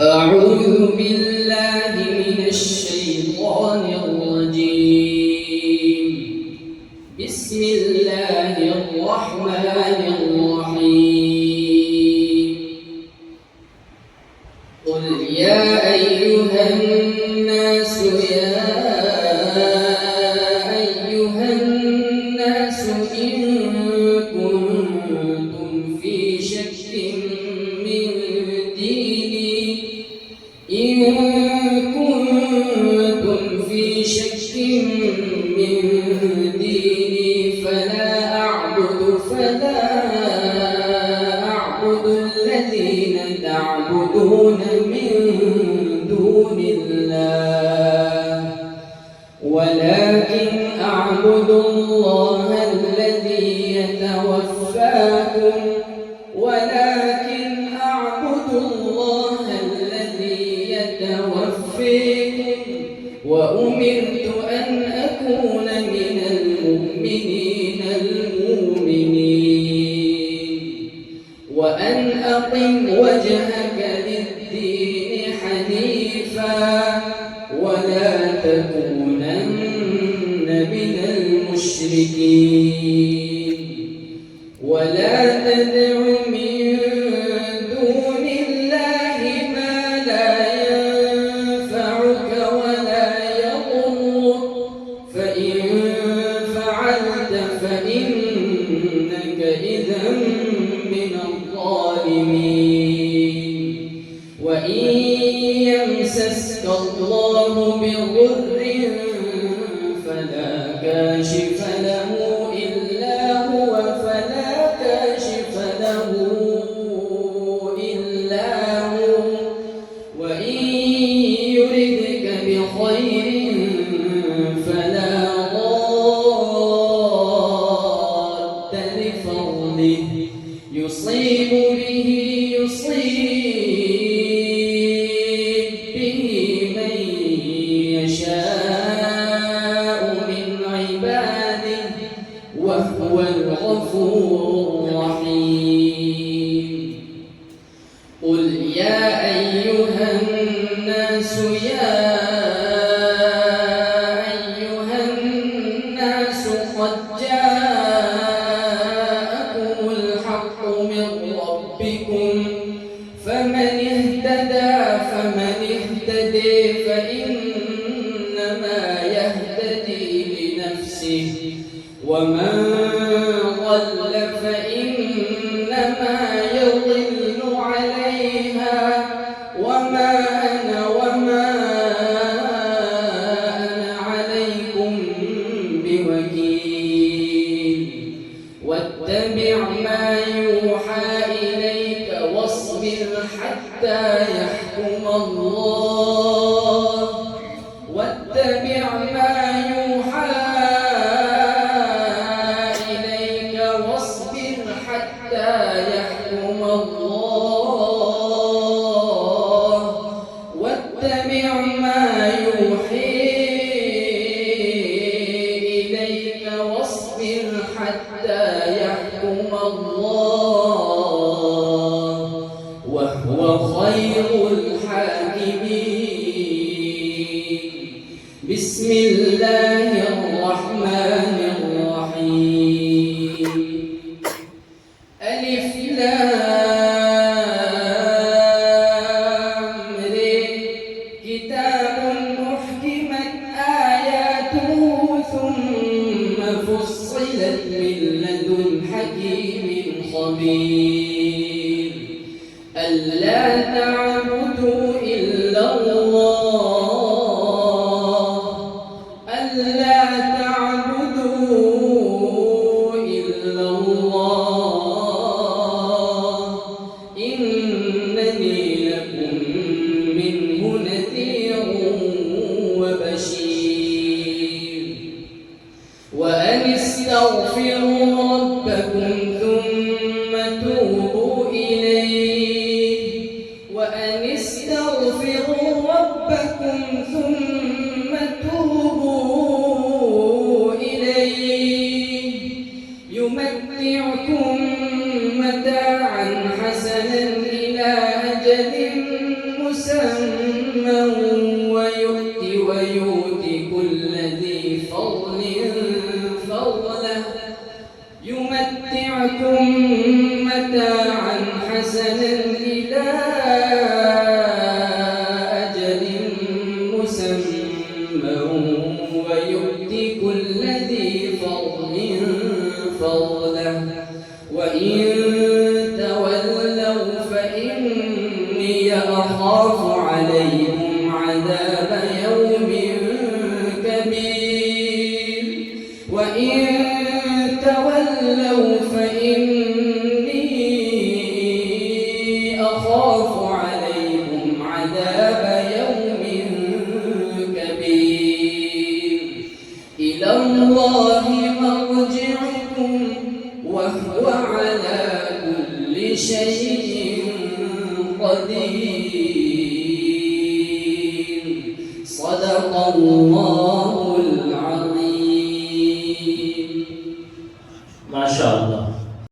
أعوذ بالله من الشيطان الرجيم. بسم الله الرحمن الرحيم. قل يا أيها الناس إن كنتم في شك من ديني فلا أعبد الذين تعبدون من دون الله، ولكن أعبد الله الذي يتوفاكم وأمرت أن أكون من المؤمنين وأن أقم وجهك للدين حنيفا ولا تكونن من المشركين، ولا تدع من دون الله ما لا ينفعك ولا يضرك، فإن فعلت فإنك إذا من الظالمين. وإن يمسسك الله بضر فلا كاشف له إلا هو، وإن يردك بخير فلا راد لفضله، يصيب به من يشاء من عباده وهو الغفور الرحيم. قل يا أيها الناس قد جاءكم الحق من ربكم، فمن اهتدي فإنما يهتدي لنفسه، ومن ضل فإنما يضل عليها، وما أنا عليكم بوكيل. واتبع ما يوحى إليك واصبر حتى يحكم الله، واتبع ما يوحى إليك واصبر حتى يحكم الله، واتبع ما يوحي إليك واصبر حتى يحكم الله وهو خير الحاكمين. بسم الله الرحمن الرحيم. ألف لام ر، كتاب أحكمت آياته ثم فصلت من لدن حكيم خبير، ألا تعبدوا إلا الله، إنني لكم منه نذير وبشير. وأن استغفروا ربكم ثم توبوا إليه، يمتعكم متاعا حسنا إلى أجل مسمى ويؤتي كل ذي فضل فضله يمتعكم متاعا حسنا إلى أجل مسمى ويؤتي كل ذي فضل فضله وإن تولوا فإني أخاف عليكم عذاب يوم كبير وإن تولوا فإني أخاف عليكم عذاب يوم كبير إلى الله مرجعكم وهو على كل شيء قدير صدق الله العظيم. ما شاء الله.